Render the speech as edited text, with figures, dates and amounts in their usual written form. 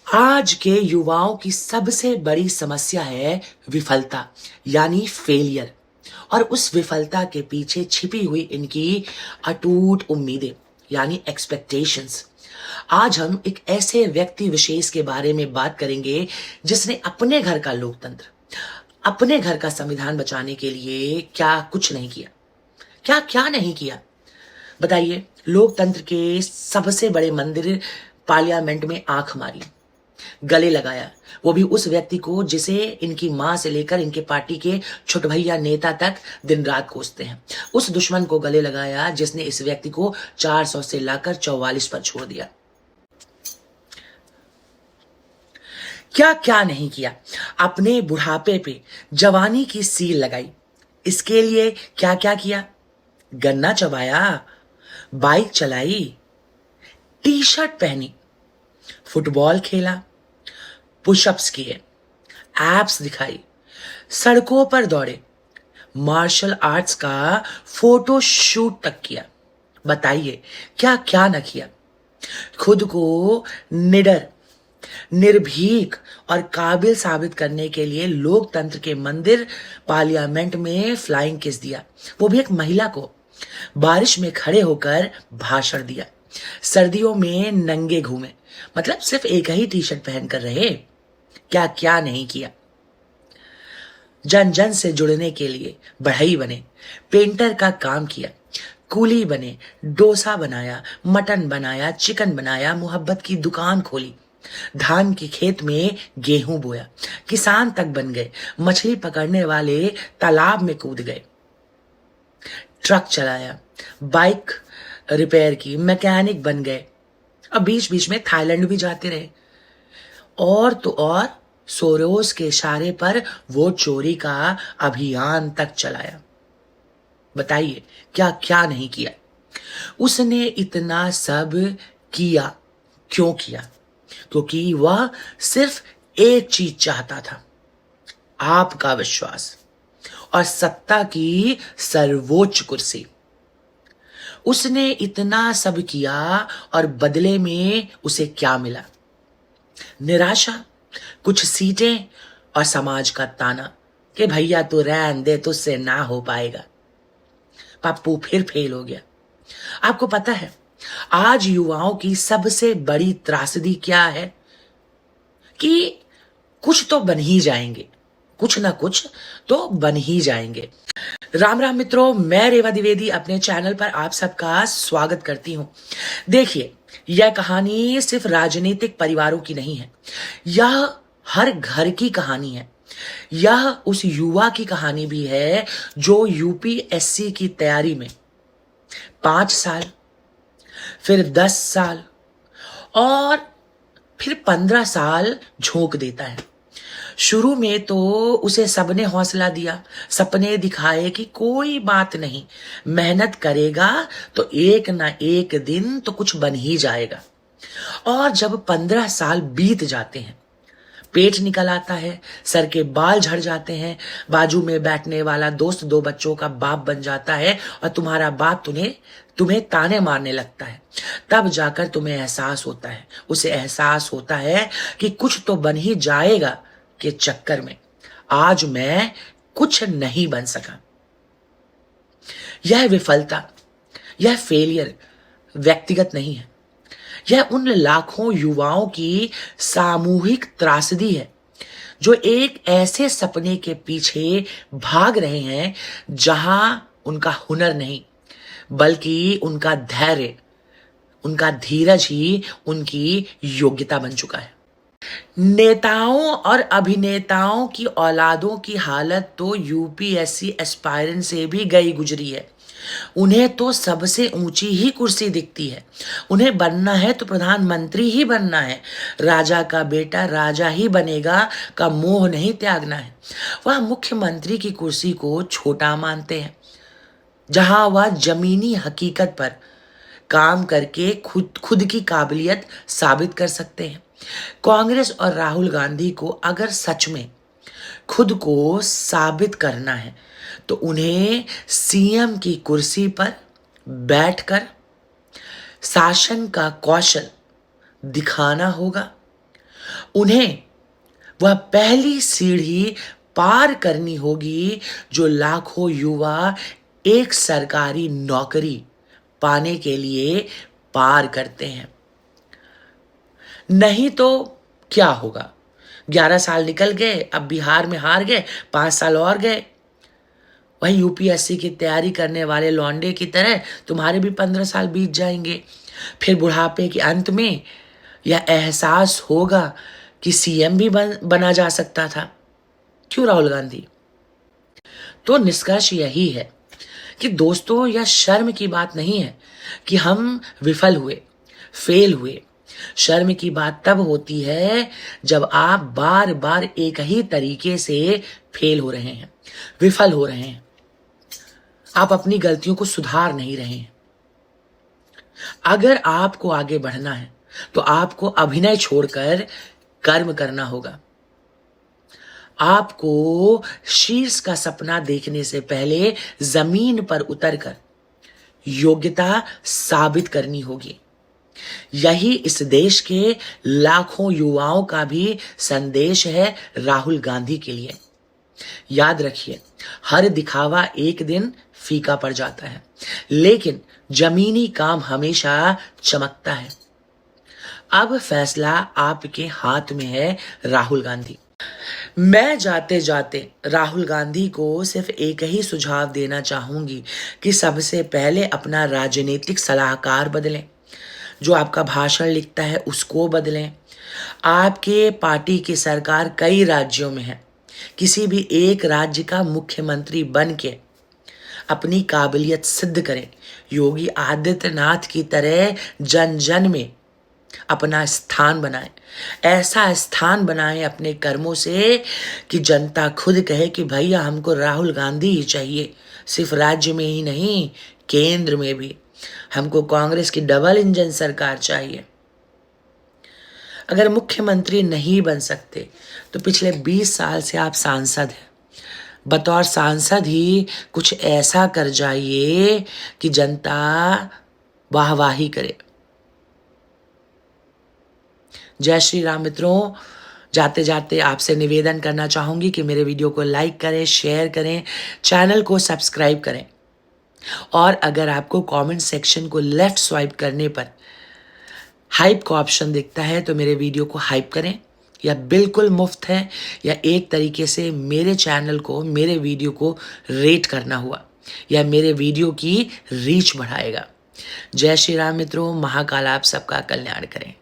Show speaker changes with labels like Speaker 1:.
Speaker 1: आज के युवाओं की सबसे बड़ी समस्या है विफलता यानी फेलियर। और उस विफलता के पीछे छिपी हुई इनकी अटूट उम्मीदें यानी एक्सपेक्टेशंस। आज हम एक ऐसे व्यक्ति विशेष के बारे में बात करेंगे जिसने अपने घर का लोकतंत्र, अपने घर का संविधान बचाने के लिए क्या कुछ नहीं किया, क्या क्या नहीं किया। बताइए, लोकतंत्र के सबसे बड़े मंदिर पार्लियामेंट में आंख मारी, गले लगाया, वो भी उस व्यक्ति को जिसे इनकी मां से लेकर इनके पार्टी के छोटभैया नेता तक दिन रात कोसते हैं। उस दुश्मन को गले लगाया जिसने इस व्यक्ति को 400 से लाकर 44 पर छोड़ दिया। क्या क्या नहीं किया, अपने बुढ़ापे पे जवानी की सील लगाई। इसके लिए क्या क्या किया, गन्ना चबाया, बाइक चलाई, टी शर्ट पहनी, फुटबॉल खेला, पुशअप्स किए, एप्स दिखाई, सड़कों पर दौड़े, मार्शल आर्ट्स का फोटो शूट तक किया। बताइए क्या क्या न किया। खुद को निडर, निर्भीक और काबिल साबित करने के लिए लोकतंत्र के मंदिर पार्लियामेंट में फ्लाइंग किस दिया, वो भी एक महिला को। बारिश में खड़े होकर भाषण दिया, सर्दियों में नंगे घूमे, मतलब सिर्फ एक ही टी शर्ट पहनकर रहे। क्या क्या नहीं किया। जन जन से जुड़ने के लिए बढ़ई बने, पेंटर का काम किया, कूली बने, डोसा बनाया, मटन बनाया, चिकन बनाया, मोहब्बत की दुकान खोली, धान के खेत में गेहूं बोया, किसान तक बन गए, मछली पकड़ने वाले तालाब में कूद गए, ट्रक चलाया, बाइक रिपेयर की, मैकेनिक बन गए, अब बीच बीच में थाईलैंड भी जाते रहे। और तो और सोरोस के इशारे पर वोट चोरी का अभियान तक चलाया। बताइए क्या क्या नहीं किया। उसने इतना सब किया क्यों किया? क्योंकि वह सिर्फ एक चीज चाहता था, आपका विश्वास और सत्ता की सर्वोच्च कुर्सी। उसने इतना सब किया और बदले में उसे क्या मिला? निराशा, कुछ सीटें और समाज का ताना कि भैया तू रहन दे, तुझसे ना हो पाएगा। पप्पू फिर फेल हो गया। आपको पता है आज युवाओं की सबसे बड़ी त्रासदी क्या है? कि कुछ तो बन ही जाएंगे, कुछ ना कुछ तो बन ही जाएंगे। राम राम मित्रों, मैं रेवा द्विवेदी अपने चैनल पर आप सबका स्वागत करती हूं। देखिए, यह कहानी सिर्फ राजनीतिक परिवारों की नहीं है, यह हर घर की कहानी है। यह उस युवा की कहानी भी है जो यूपीएससी की तैयारी में 5 साल, फिर 10 साल और फिर 15 साल झोंक देता है। शुरू में तो उसे सबने हौसला दिया, सपने दिखाए कि कोई बात नहीं, मेहनत करेगा तो एक ना एक दिन तो कुछ बन ही जाएगा। और जब 15 साल बीत जाते हैं, पेट निकल आता है, सर के बाल झड़ जाते हैं, बाजू में बैठने वाला दोस्त 2 बच्चों का बाप बन जाता है और तुम्हारा बाप तुम्हें ताने मारने लगता है, तब जाकर तुम्हें एहसास होता है, उसे एहसास होता है कि कुछ तो बन ही जाएगा के चक्कर में आज मैं कुछ नहीं बन सका। यह विफलता, यह फेलियर व्यक्तिगत नहीं है, यह उन लाखों युवाओं की सामूहिक त्रासदी है जो एक ऐसे सपने के पीछे भाग रहे हैं जहां उनका हुनर नहीं बल्कि उनका धैर्य, उनका धीरज ही उनकी योग्यता बन चुका है। नेताओं और अभिनेताओं की औलादों की हालत तो यूपीएससी एस्पायरेंट से भी गई गुजरी है। उन्हें तो सबसे ऊंची ही कुर्सी दिखती है, उन्हें बनना है तो प्रधानमंत्री ही बनना है, राजा का बेटा राजा ही बनेगा का मोह नहीं त्यागना है। वह मुख्यमंत्री की कुर्सी को छोटा मानते हैं जहां वह जमीनी हकीकत पर काम करके खुद की काबिलियत साबित कर सकते हैं। कांग्रेस और राहुल गांधी को अगर सच में खुद को साबित करना है तो उन्हें सीएम की कुर्सी पर बैठकर शासन का कौशल दिखाना होगा उन्हें वह पहली सीढ़ी पार करनी होगी जो लाखों युवा एक सरकारी नौकरी पाने के लिए पार करते हैं। नहीं तो क्या होगा? 11 साल निकल गए, अब बिहार में हार गए, 5 साल और गए। वही यूपीएससी की तैयारी करने वाले लौंडे की तरह तुम्हारे भी 15 साल बीत जाएंगे। फिर बुढ़ापे के अंत में यह एहसास होगा कि सीएम भी बना जा सकता था। क्यों राहुल गांधी? तो निष्कर्ष यही है कि दोस्तों, यह शर्म की बात नहीं है कि हम विफल हुए, फेल हुए। शर्म की बात तब होती है जब आप बार बार एक ही तरीके से फेल हो रहे हैं, विफल हो रहे हैं, आप अपनी गलतियों को सुधार नहीं रहे हैं। अगर आपको आगे बढ़ना है तो आपको अभिनय छोड़कर कर्म करना होगा। आपको शीर्ष का सपना देखने से पहले जमीन पर उतरकर योग्यता साबित करनी होगी। यही इस देश के लाखों युवाओं का भी संदेश है राहुल गांधी के लिए। याद रखिए, हर दिखावा एक दिन फीका पड़ जाता है, लेकिन जमीनी काम हमेशा चमकता है। अब फैसला आपके हाथ में है राहुल गांधी। मैं जाते जाते राहुल गांधी को सिर्फ एक ही सुझाव देना चाहूंगी कि सबसे पहले अपना राजनीतिक सलाहकार बदलें। जो आपका भाषण लिखता है उसको बदलें। आपके पार्टी की सरकार कई राज्यों में है। किसी भी एक राज्य का मुख्यमंत्री बन के अपनी काबिलियत सिद्ध करें। योगी आदित्यनाथ की तरह जन जन में अपना स्थान बनाएं। ऐसा स्थान बनाएं अपने कर्मों से कि जनता खुद कहे कि भैया हमको राहुल गांधी ही चाहिए। सिर्फ राज्य में ही नहीं, केंद्र में भी हमको कांग्रेस की डबल इंजन सरकार चाहिए। अगर मुख्यमंत्री नहीं बन सकते तो पिछले 20 साल से आप सांसद हैं। बतौर सांसद ही कुछ ऐसा कर जाइए कि जनता वाहवाही करे। जय श्री राम मित्रों। जाते जाते आपसे निवेदन करना चाहूंगी कि मेरे वीडियो को लाइक करें, शेयर करें, चैनल को सब्सक्राइब करें। और अगर आपको कमेंट सेक्शन को लेफ्ट स्वाइप करने पर हाइप का ऑप्शन दिखता है तो मेरे वीडियो को हाइप करें। यह बिल्कुल मुफ्त है। यह एक तरीके से मेरे चैनल को, मेरे वीडियो को रेट करना हुआ। यह मेरे वीडियो की रीच बढ़ाएगा। जय श्री राम मित्रों। महाकाल आप सबका कल्याण करें।